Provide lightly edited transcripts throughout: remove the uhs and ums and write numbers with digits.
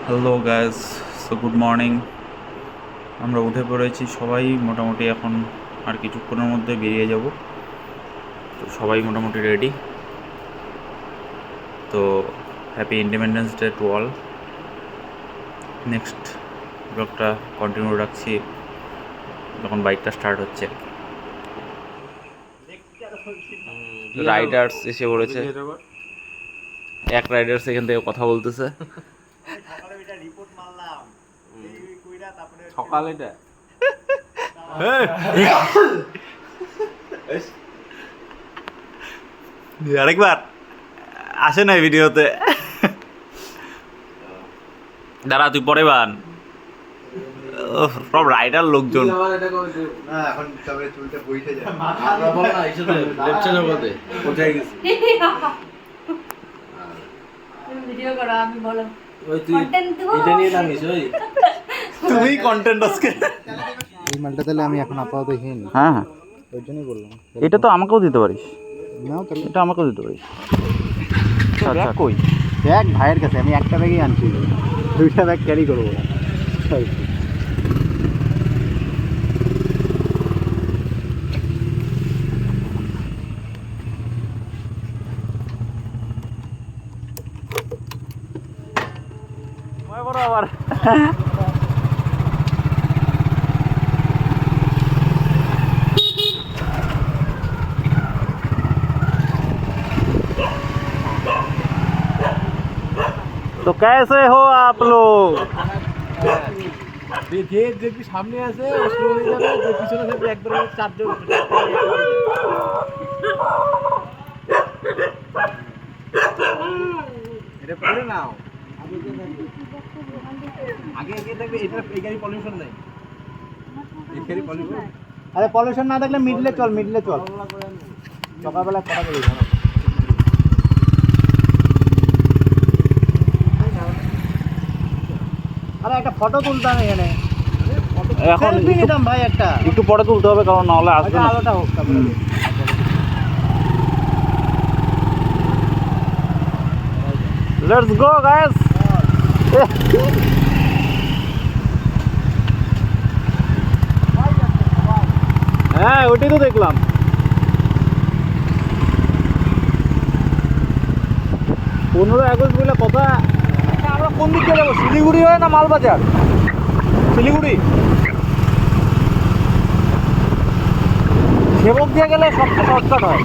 Hello guys, so good morning. আমরা উঠে পড়েছি সবাই মোটামুটি, এখন আর কিছুক্ষণের মধ্যে বেরিয়ে যাব। তো সবাই মোটামুটি রেডি। তো happy independence day to all. Next ব্লগটা কন্টিনিউ রাখছি যখন বাইকটা স্টার্ট হচ্ছে। রাইডার্স এসে পড়েছে, এক রাইডার্স এখান থেকে কথা বলতেছে। সকালে এটা আরেকবার আসে না ভিডিওতে। দাঁড়া, তুই পরে বান। সব রাইডার লোকজন। এখন তবে চুলটা বইতে যায়। আমরা বল না এসে লেপচে জগতে কোথায় গেছি ভিডিও করো, আমি বলো ওই তুই কন্টেন্ট দেবো। এটা নিয়ে নামিস ওই তুমি কন্টেন্ট আজকে। এই মালটা তাহলে আমি এখন আপাতত খেয়ে নিই, হ্যাঁ হ্যাঁ, ওই জন্যই বললাম। এটা তো আমাকেও দিতে পারিস। নাও তাহলে। এটা আমাকেও দিতে পারিস। আচ্ছা কই ব্যাগ ভাইয়ের কাছে, আমি একটা ব্যাগই আনছি, দুইটা ব্যাগ ক্যারি করবো। আবার तो कैसे हो आप लोग? যে দেখবি সামনে আছে ও স্লো হয়ে যাবে, যে পিছনে থাকবে একবার চারজন এটা পড়ে নাও। আগে আগে থাকবে, এটা এই গাড়ি পলিউশন নাই, এই গাড়ি পলিউশন। আরে পলিউশন না থাকলে মিডলে চল, মিডলে চল, সকালবেলা কথা বলি। আরে একটা ফটো তুলতাম এখানে, এখন সেলফি নিতাম ভাই একটা। একটু পরে তুলতে হবে, কারণ নাহলে আসবে না। আলোটা হোক তারপরে। Let's go guys. হ্যাঁ ওটাই তো দেখলাম। 15 আগস্ট বলে কথা। আচ্ছা, আমরা কোন দিকে যাবো, শিলিগুড়ি হয় না মালবাজার? শিলিগুড়ি সেবক দিয়ে গেলে সবচেয়ে শর্টকাট হয়।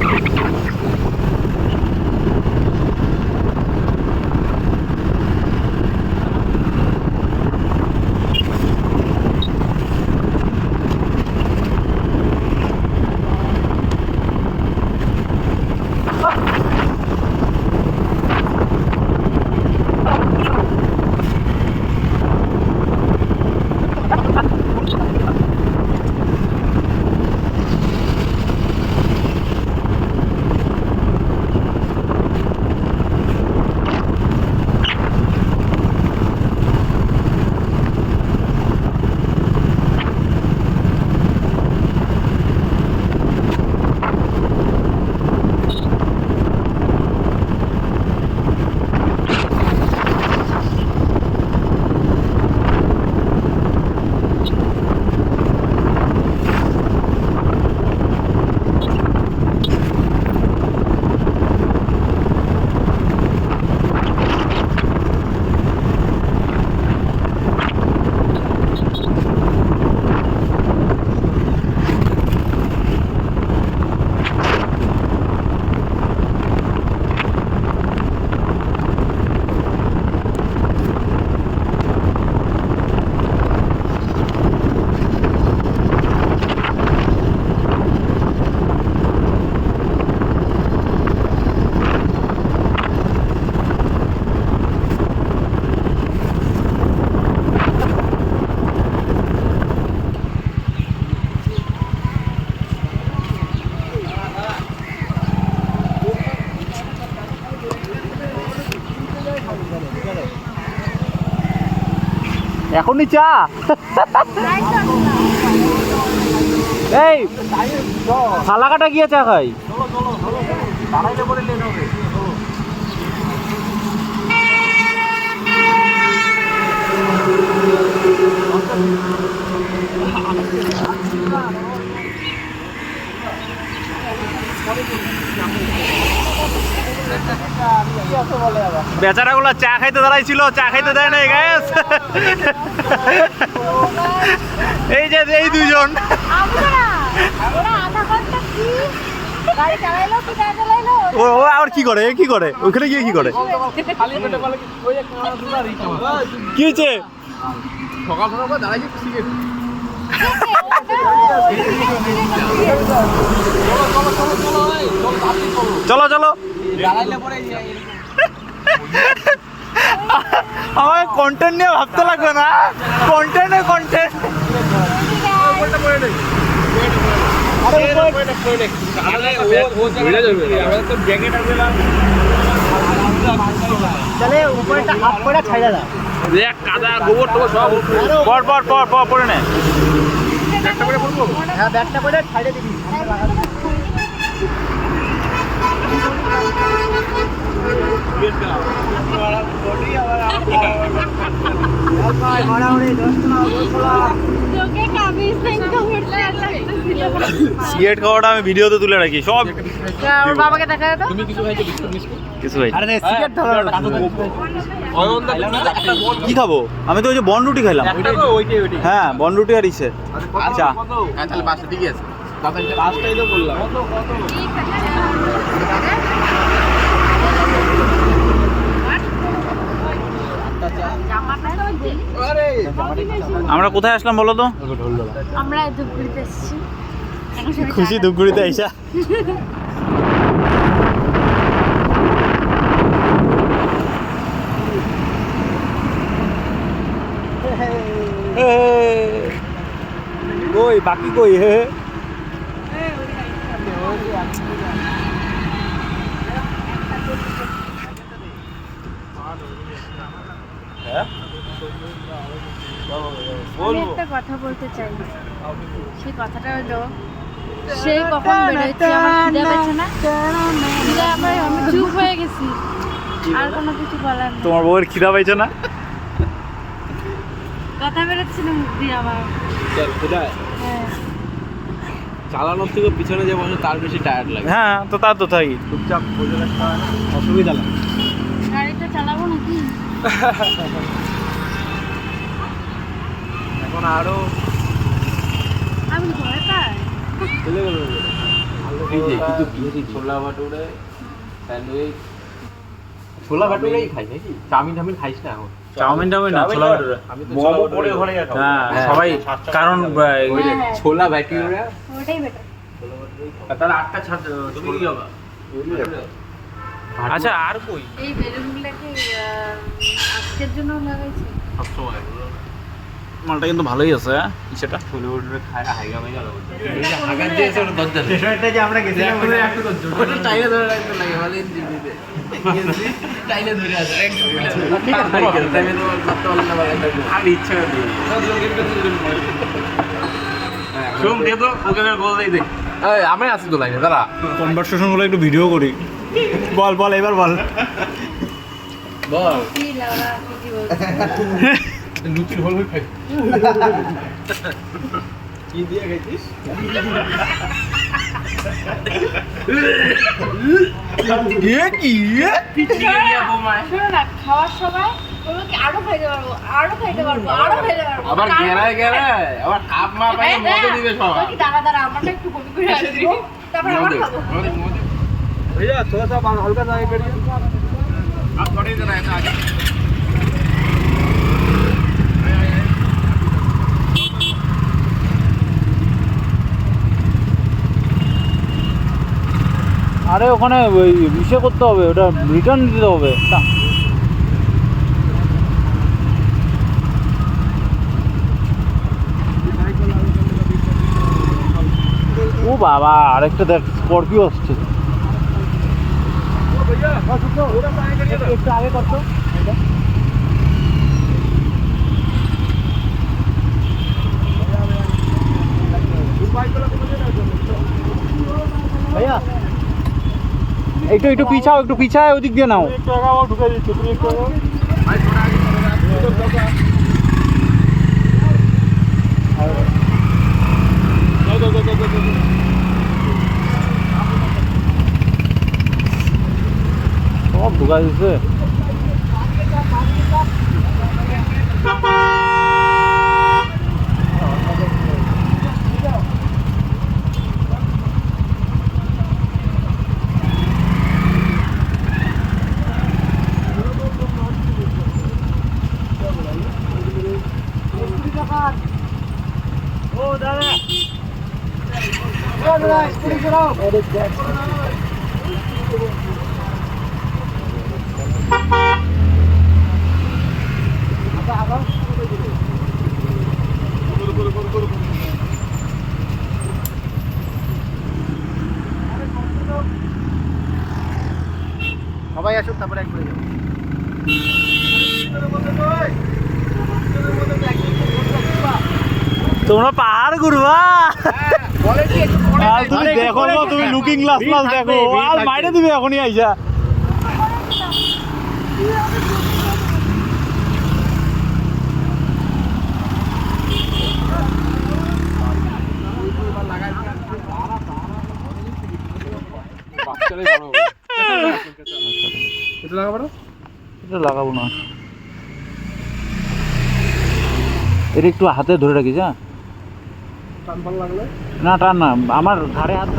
এখনই চা? এই ফালাকাটা গিয়ে চা খাই। বেচারাগুলো চা খাইতে দাঁড়াইছিল, চা খাইতে দেয় নাই গায়েস। এই যে এই দুইজন ও ও আর কি করে কি করে ওখানে গিয়ে কি করে কি হয়েছে? সকাল সকাল দাঁড়াইছে সিগারেট। চলো চলো দাঁড়াইলে পরে আমার কন্টেন্ট নিয়ে ভাবতে লাগবে না, কন্টেন্ট কন্টেন্ট। চলে উপরেটা হাফ করে ছাইড়া দাও। দেখ কাদা গোবর টোবর সব পর পর পর পর পরে নে। হ্যাঁ ব্যাগটা করে ছাইড়ে দিবি। সিগারেট খাওয়াটা আমি ভিডিওতে তুলে রাখি সব। বাবাকে দেখা যেত। তুমি কিছু খাইছো বিস্কুট মিস্কুট? কিছু ভাই আরে সিগারেট ধরো। কি খাবো? আমি তো ওই যে বন রুটি খাইলাম। ওইটাই হ্যাঁ বন রুটি আর ইসে চা। হ্যাঁ তাহলে বাসটা ঠিকই আছে। বাসটাই তো বললাম। আমরা কোথায় আসলাম বলো তো? আমরা ধূপগুড়িতে এসেছি। খুশি ধূপগুড়িতে আইসা। কই বাকি কই হে? আমি একটা কথা বলতে চাই, সেই কথাটা হলো সেই কখন বেরোচ্ছে আমার খিদে পেয়েছে না, খিদে আমি চুপ হয়ে গেছি, আর কোনো কিছু বলার নেই। তোমার বউয়ের খিদা পাইছো না? কথা বেরোচ্ছে না মুখ দিয়ে আমার। হ্যাঁ চালানোর থেকে পিছনে যে বসে তার বেশি টায়ার্ড লাগে। হ্যাঁ তো তা তো তাই চুপচাপ বসে থাকতে হয় না, অসুবিধা লাগে। গাড়িটা চালাবো নাকি? এখন আরো আমি ভয় পাই। ছোলা ভাটুরে স্যান্ডউইচ, ছোলা ভাটুরেই খাই নাকি? চাউমিন টামিন খাইস না এখন? চাউমিন টাউমিন না, ছোলা ভাটুরা। মোমো পরে ঘরে হ্যাঁ সবাই কারণ ছোলা ভাটুরা ওটাই বেটার। তাহলে 8টা ছাড় তুমি কি হবে? আচ্ছা আর কই এই বেলুনগুলো কি আজকের জন্য লাগাইছে? সবসময় মালটা কিন্তু ভালোই আছে সেটা। ছোলা ভাটুরে খায় হাইগা মাইগা লাগে। হাগার যে আছে ওটা দরজা। সেটা যে আমরা গেছিলাম ওটা টাইলে ধরে রাখতে লাগে মানে জিবিতে। টাইলে ধরে আছে একদম। ঠিক আছে টাইলে তো করতে পারলে না ভাই। আর ইচ্ছা নেই। শুন দে তো ওকে গোল দেই দে। এই আমি আছি তো লাইনে দাঁড়া। কনভারসেশন গুলো একটু ভিডিও করি। বল বল এবার বল। বল কি লাগা কি বলছিস? লুচির হোল হই খাই। কি দিয়ে খাইছিস? শোনো না, খাওয়ার সময় বলবো কি আরো খাইতে পারবো, আরো খাইতে পারবো, আরো খাইতে পারবো। আবার গেরায় গেরায় আবার কাপ মা পাই মজা দিবে সবাই। কি দাঁড়া দাঁড়া আমারটা একটু কপি করে আসবো, তারপর আবার খাবো। भैया थोड़ा सा हल्का सा करिए। आप थोड़ी देर ऐसा आगे আরে ওখানে ওই ইসে করতে হবে, ওটা রিটার্ন দিতে হবে। ও বাবা আরেকটা দেখ স্করপিও আসছে। একটু আগে করতো ভাইয়া, একটু একটু পিছাও, একটু পিছায় ওদিক দিয়ে নাও। ঢুকে দিচ্ছ তুমি একটু। ঢোকা দিচ্ছে। সবাই আসুক তারপরে এক করে যাবো। তোমরা পাহাড় ঘুরবা বলে কি একটু পরে আর তুমি দেখো না, তুমি লুকিং গ্লাস প্লাস দেখো আর বাইরে দিবে এখনই আইসা। এটা লাগাবো না? এটা লাগাবো না, এটা একটু হাতে ধরে রাখিস। হ্যাঁ টান পান লাগলে না টান না, আমার ঘাড়ে হাত।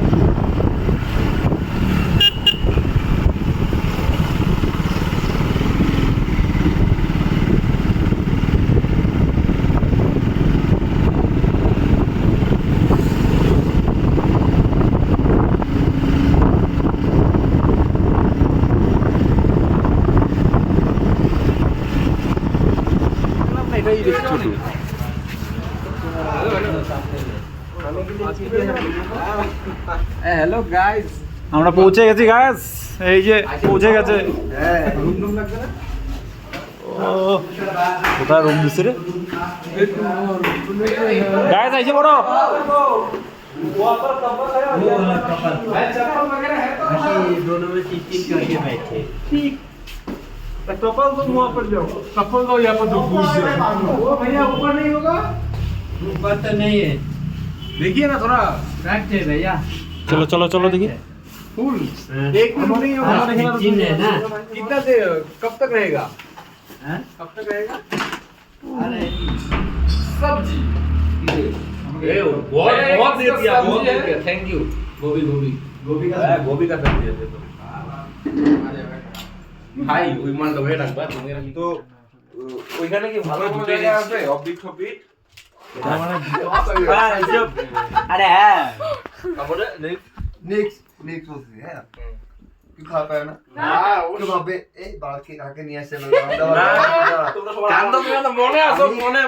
এটাই বেশি ছোট। হ্যালো গাইস, আমরা পৌঁছে গেছি গাইস, এই যে পৌঁছে গেছে। ও কোথায় রুম দিচ্ছে রে গাইস, আইছে বড়। कपल तो वहाँ पर जाओ, कपल तो यहाँ पर तो घुस जाओ। वो भैया ऊपर नहीं होगा? ऊपर तो नहीं है, देखिए ना थोड़ा बैठ जाए भैया। चलो चलो चलो देखिए। फुल एक मिनट नहीं होगा। है ना, कितना देर कब तक रहेगा? कब तक रहेगा? सब्जी बहुत दे दिया, थैंक यू। गोभी का सब्जी है तो ভাই ওই মালটা ওই রাখবা তুমি তো ওইখানে কি ভালো কোনো জায়গা আছে অফবিট টপিট আরে হ্যাঁ তারপরে নেক্সট বলছি হ্যাঁ কি খাওয়া পায় না ওকে ভাবে এই বালকে কাকে নিয়ে আসে কান্দ তুমি তো মনে আছো মনে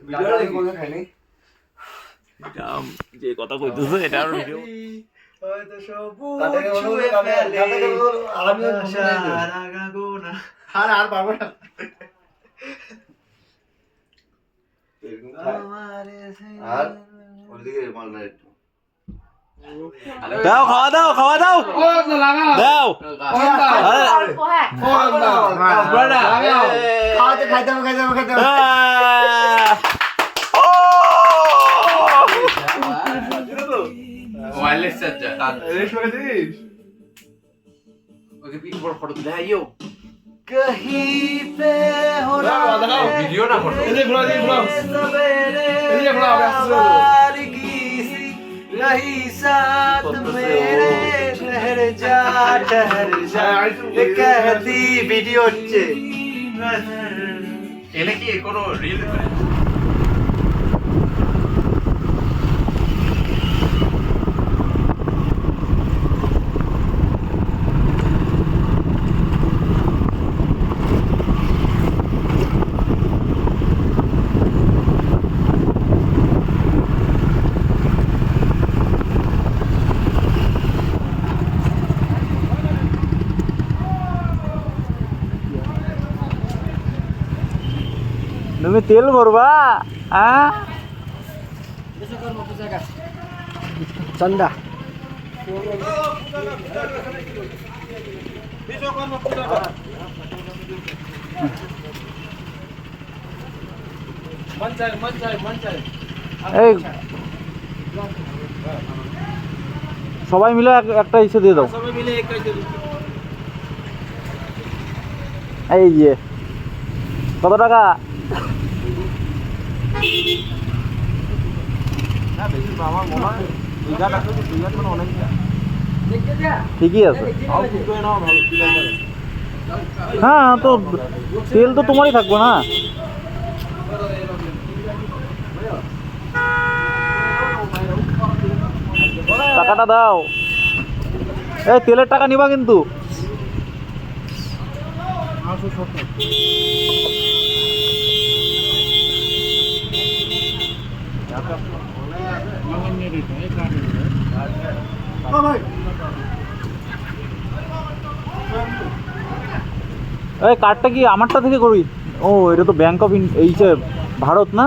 ভিডিও করে খাইনি যে কথা কইতেছে এটা আর ভিডিও হয়তো সবুজ ছুঁয়ে ফেলে আর পারবো না আর ওদিকে মালটা একটু দাও, খাওয়া দাও, খাওয়া দাও, ও তো লাগা দাও। অল্প হ্যাঁ খাইতে হবে ওয়্যারলেস চার্জার রেস করে দিস ওকে পিন পর ফটো তুলে আইও कहीं पे हो रहा ভিডিও না ফটো এই যে ঘোরা এই যে ঘোরা नहीं साथ मेरे ठहर जा कहती वीडियो হচ্ছে এনে কি কোনো রিল করে তুমি তেল ভরবা? হ্যাঁ चंदा এই সবাই মিলে একটা ইসে দিয়ে দাও। এই যে কত টাকা? আমার মনে হয় বিঘাট আছে, বিঘাট মানে অনেকটা। ঠিকই আছে। তাও কিন্তু নাও ভালো কিলোমিটার। হ্যাঁ তো তেল তো তোমারই থাকবে না। টাকাটা দাও। এই তেলের টাকা নিবা কিন্তু। এই কার্ডটা কি আমারটা থেকে করি? ও এটা তো ব্যাংক অফ এই যে ভারত না,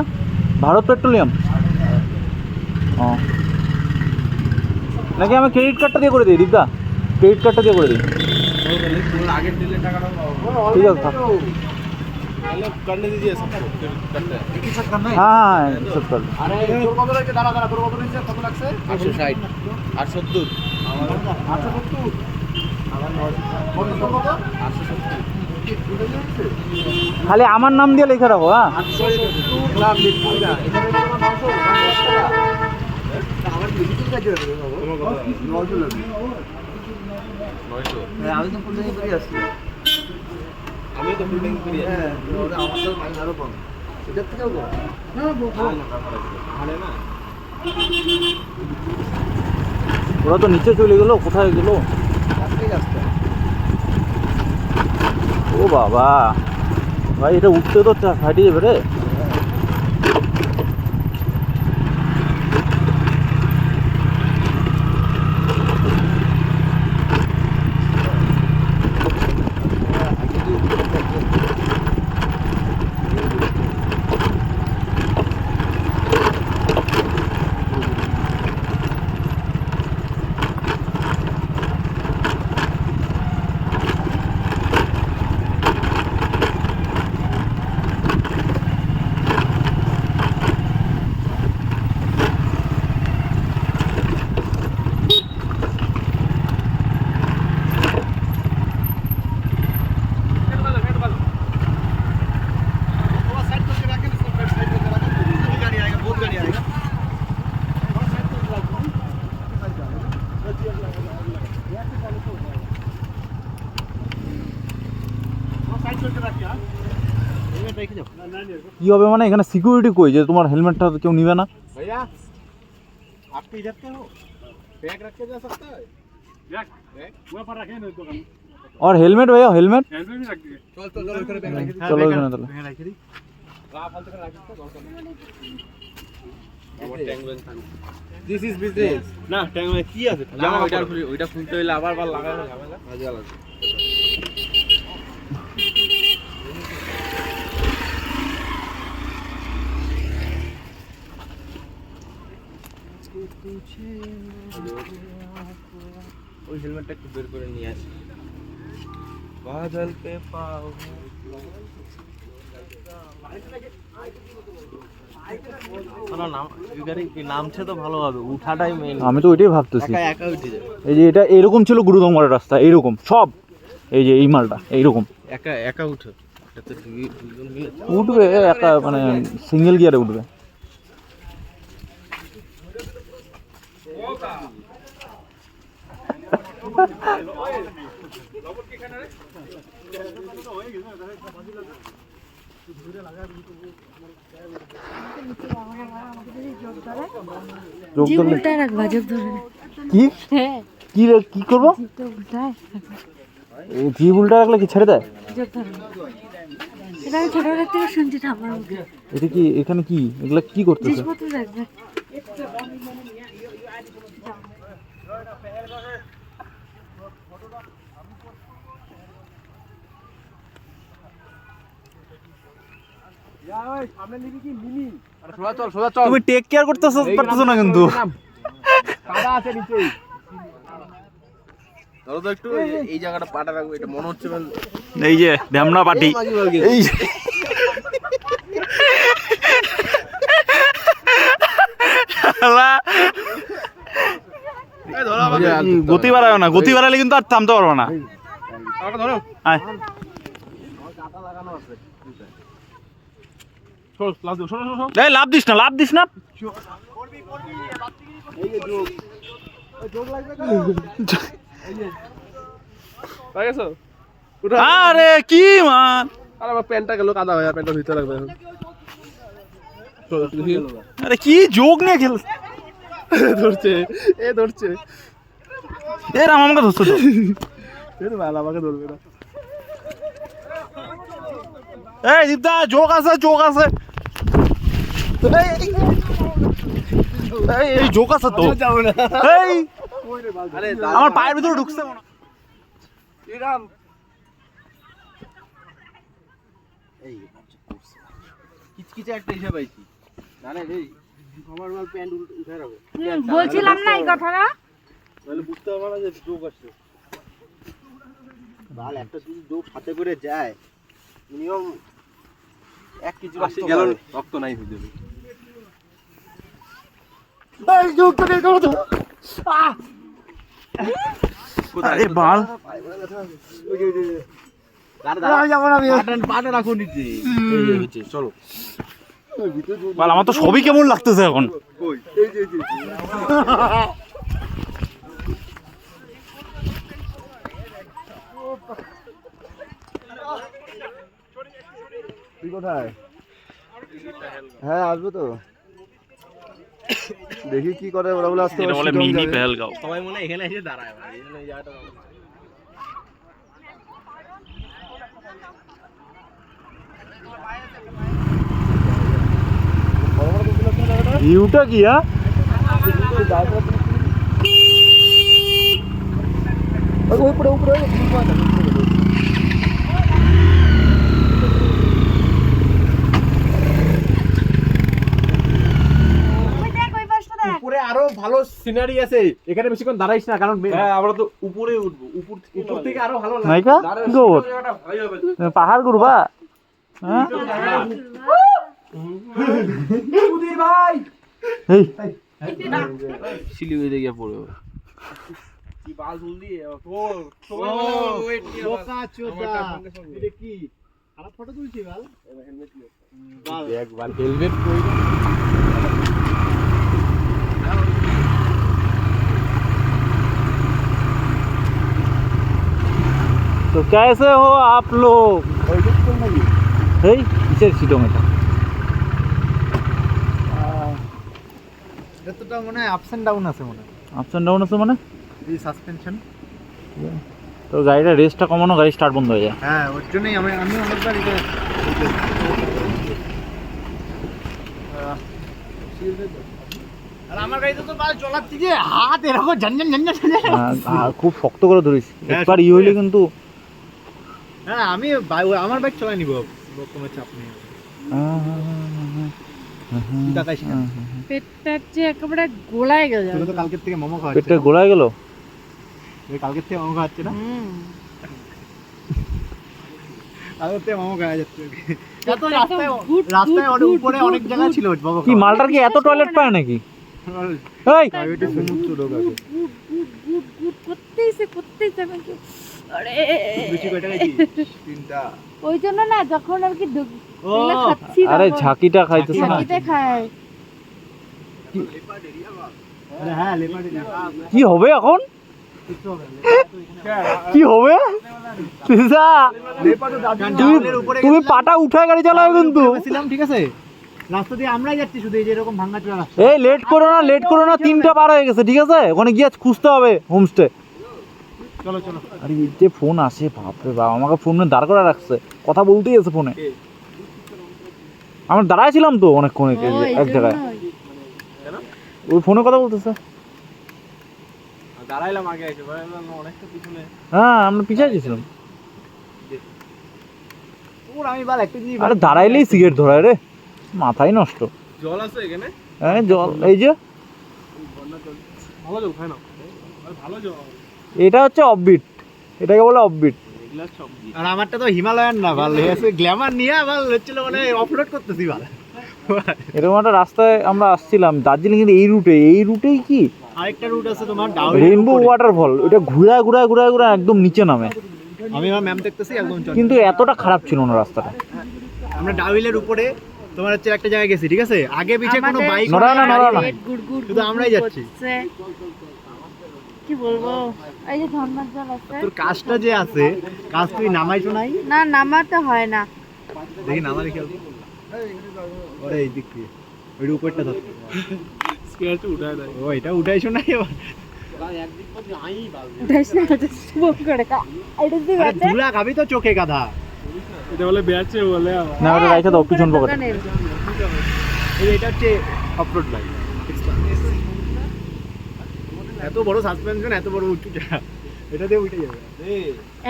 ভারত পেট্রোলিয়াম। ও নাকি আমি ক্রেডিট কার্ডটা দিয়ে করে দিই দীপদা, ক্রেডিট কার্ডটা দিয়ে করে দিই। আগের দিলের টাকাটা ঠিক আছে থাক। करने दीजिए सबको करते हैं एक ही साथ करना है। হ্যাঁ হ্যাঁ সব कर लो। अरे তোর কত লাগছে? দাঁড়া দাঁড়া, তোর কত লাগছে? কত লাগছে? 860 870 870 আমার 900 কত? 870 খালি আমার নাম দিয়ে লিখে রাখো। হ্যাঁ 870 লাখ লিখবি না, এখানে তোমার 900 টাকা আমার ডিজিটাল কাজে হবে বাবা। 900 লাগবে 900। হ্যাঁ আমি তো ফুল ট্যাঙ্কি করে আসছি। আমি তো ফুল ট্যাঙ্কি করি। হ্যাঁ আমার তো মাইন আরো কম। এটার থেকেও কম। হ্যাঁ ভালো না। ওরা তো নিচে চলে গেলো, কোথায় গেলো? রাস্তায় রাস্তা। ও বাবা ভাই এটা উঠতে তো ফাটিয়ে যাবে রে। কি হবে মানে এখানে সিকিউরিটি কই যে তোমার হেলমেটটা কেউ নিবে না? भैया आपके इधर के हो? बैग रख के जा सकता है? बैग वहाँ पर रखे ना दुकान। और हेलमेट भैया हेलमेट हेलमेट भी रख दिए। चल चल चल इधर बैग रख दे। चलो इधर चलो। बैग रख दी। आप हाथ तक रख दो और कर टैंक बेंच था। दिस इज बिजनेस ना टैंक में কি আছে? জামা ওইটা খুলতে হইলে আবার লাগানো ঝামেলা। মজা লাগে। ওই হেলমেটটা একটু বের করে নিয়ে আসি। বাদল পে পাও নামছে তো ভালো হবে, উঠাটাই মেইন। আমি তো ওইটাই ভাবতেছি। একা উঠে যাবে। এই যে এটা এরকম ছিল গুরুদঙ্গরের রাস্তা, এইরকম সব এই যে এই মালটা এইরকম একা একা উঠো, এটাতে দুজন মিলে উঠবে একা, মানে সিঙ্গেল গিয়ারে উঠবে। যোগ জিভ ধরলে উল্টায় রাখবা, জিভ ধরে। কি হ্যাঁ কি কি করবো? জিভটা উল্টায় রাখবা, জিভ উল্টা রাখলে কি ছেড়ে দেয়? জিভ ধরে। এটা আমি ছোটবেলা থেকে শুনছি ঠাম্মার মুখে। এটা কি এখানে কি এগুলা কি করতেছে? জিনিসপত্র রাখবে। সামনে নিবি কি মিনি? আরে সোজা চল সোজা চল। তুমি টেক কেয়ার করতেছো পারতেছো না কিন্তু। কাদা আছে নিচেই। ধরো তো একটু এই জায়গাটা পাটা রাখবো, এটা মনে হচ্ছে এই যে ঢ্যামনা পাটি এই যে। গতি বাড়ায় না, গতি বাড়ালে কিন্তু আর থামতে পারবো না। ধরো আয় এই লাভ দিস না আরে কি মান আর আমার প্যান্টটা গেল কাদা হয়ে, প্যান্টের ভিতরে লাগবে। আরে কি যোগ নিয়ে খেল ধরছে এ রাম আমাকে ধরছো তো আমাকে ধরবে না। এই দীপদা যোগ আছে এই যোগ আছে তো এই আমার পায়ের ভিতরে ঢুকছে মনে হয়। কিচকিচে একটা হিসাব আইছি জানেন, এই আমার মাল প্যান্ট উঠে রাখো, বলছিলাম না এই কথাটা। তাহলে বুঝতে পারবে না যে যোগ আসছে। বাল একটা যদি যোগ হাতে করে যায় মিনিমাম 1 কেজি রক্ত নাই হয়ে যাবে। এই যোগ তো বের করো তো। আরে বাল পাটা রাখো নিচে। চলো বাল আমার তো সবই কেমন লাগতেছে এখন। তুই কোথায়? হ্যাঁ আসবো তো, দেখি কি করে ওরা বলে আসতে। এটা বলে মিনি পেহেলগাঁও। সবাই মনে হয় এখানে এসে দাঁড়ায় ভাই, এই জায়গাটা ভিউটা কি হ্যাঁ উপরে উপরে ওই দেখ ওই পাশটা দেখ। উপরে আরো ভালো সিনারি আছে, এখানে বেশিক্ষণ দাঁড়াইস না, কারণ আমরা তো উপরে উঠবো, উপর থেকে আরো ভালো লাগবে। নাইকা গোর পাহাড় ঘুরবা হ্যাঁ ভাই এই শিলিগুড়িতে গিয়ে পড়বে কি বাল ঝুল দিয়ে বোকা চোদা। এটা কি খারাপ ফটো তুলছি বাল? হেলমেট নিয়ে দেখ বাল, হেলমেট কই না। तो कैसे हो आप लोग এই কিসের সিটং এটা এতটা মনে হয় আপস এন্ড ডাউন আছে, মনে হয় আপস এন্ড ডাউন আছে মানে এই সাসপেনশন। তো গাড়িটা রেসটা কমানো, গাড়ি স্টার্ট বন্ধ হয়ে যায়। হ্যাঁ ওর জন্যই আমি অনেকবার এটা আর আমার গাড়িতে তো বাল চলাচ্ছি যে হাত এরকম ঝনঝন খুব শক্ত করে ধরিস, একবার ই হইলে কিন্তু হ্যাঁ আমি আমার বাইক চালাই নিব, কোনো চাপ নেই। দেখাইস না, পেটটা যে একেবারে গোলায় গেল। তুই তো কালকের থেকে মোমো খাওয়াচ্ছিস। পেটটা গোলায় গেল। কালকের থেকে মোমো খাওয়াচ্ছে না? কালকের থেকে মোমো খাওয়া যাচ্ছে। এত রাস্তায় অনেক উপরে অনেক জায়গা ছিল মোমো কি মালটার কি এত টয়লেট পায় নাকি? এই প্রাইভেটে সমুদ্র লোক আছে। করতেইছে আমাকে। আরে বেশি কয় টাকা কি? 3টা। ওই জন্য না, যখন আর কি ও, খাচ্ছি আরে ঝাঁকিটা খাইতেছে না, ঝাঁকিতে খায়। আরে হ্যাঁ লেপার্ড কি হবে এখন? কি হবে তৃষা? তুমি পাটা উঠায় গাড়ি চালাও কিন্তু। ঠিক আছে, রাস্তা দিয়ে আমরাই যাচ্ছি শুধু, এই যে এরকম ভাঙা চোরা রাস্তা। এই লেট করো না 3টা পার হয়ে গেছে, ঠিক আছে? ওখানে গিয়ে খুঁজতে হবে হোমস্টে। চলো চলো। আরে এই যে ফোন আসে, বাপরে বাপ, আমাকে ফোনে দাঁড় করে রাখছে, কথা বলতেই আছে ফোনে। আমরা দাঁড়ায় ছিলাম তো অনেকক্ষণ ও, এই এক জায়গায়, জন্যই। ওই ফোনে কথা বলতেছে। দাঁড়াইলাম আগে এসে, অনেকটা পিছনে। হ্যাঁ আমরা পিছায় গেছিলাম। ওর আমি বাল একটা জিনিস, আরে দাঁড়াইলেই সিগারেট ধরায় রে, মাথাই নষ্ট। জল আছে এখানে? হ্যাঁ জল, এই যে ভালো জল খায় না, ভালো জল। এটা হচ্ছে অফবিট, এটাকে বলে অফবিট। আর আমারটা তো হিমালয়ান না ভালো, এসে গ্ল্যামার নিয়ে ভালো হচ্ছিল, মানে অফরোড করতেছি ভালো। এরকম একটা রাস্তায় আমরা আসছিলাম দার্জিলিং এর এই রুটেই কি আরেকটা রুট আছে তোমার রেইনবো ওয়াটারফল, ওটা ঘুরায় একদম নিচে নামে। আমি আমার ম্যাম দেখতেছি একদম চল। কিন্তু এতটা খারাপ ছিল না রাস্তাটা। আমরা ডাউইলের উপরে তোমার হচ্ছে একটা জায়গায় গেছি, ঠিক আছে? আগে পিছে কোনো বাইক নড়া না, নড়া না। শুধু আমরাই যাচ্ছি। কি বলবো, এই যে ধর্মার জল আছে তোর কাজটা যে আছে, কাজ তুই নামাইছো নাই? না, নামাতে হয় না। দেখি নামালে খেয়াল। ওরে এই দিক দিয়ে ওই উপরটা ধর। স্কেয়ারটা উঠায় দেয়। ও এটা উঠাইছো না এবার? উঠাইস না, এটা শুভ করে কা। এটা দিয়ে আরে ধুলা খাবি তো চোখে গাধা। এটা বলে বেয়াচ্ছে বলে। না ওটা রাইখে দাও পিছন পকেটে। এই এটা হচ্ছে অফরোড বাইক। এত বড় সাসপেনশন, এত বড় উঁচুটা, এটা দিয়ে উঠে যাবে।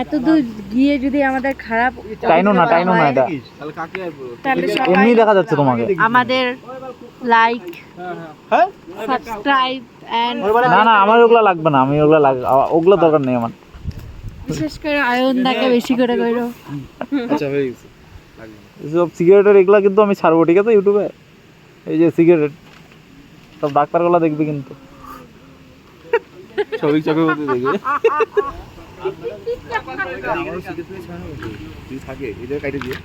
এত দূর গিয়ে যদি আমাদের খারাপ টাইনো না এটা। তাহলে কাকে আর বলবো? তাহলে সবাই এমনি দেখা যাচ্ছে তোমাকে। আমাদের লাইক, হ্যাঁ? সাবস্ক্রাইব এন্ড না আমার ওগুলা লাগবে না, আমি ওগুলা দরকার নেই আমার। বিশেষ করে আয়নদাকে বেশি করে কইরো। আচ্ছা হয়ে গেছে। সব সিগারেটের এগুলা কিন্তু আমি ছাড়বো, ঠিক আছে? ইউটিউবে এই যে সিগারেট সব ডাক্তারগুলা দেখবে কিন্তু। ছবি চোখের মধ্যে দেখবে। থাকে এদের কাটে দিয়ে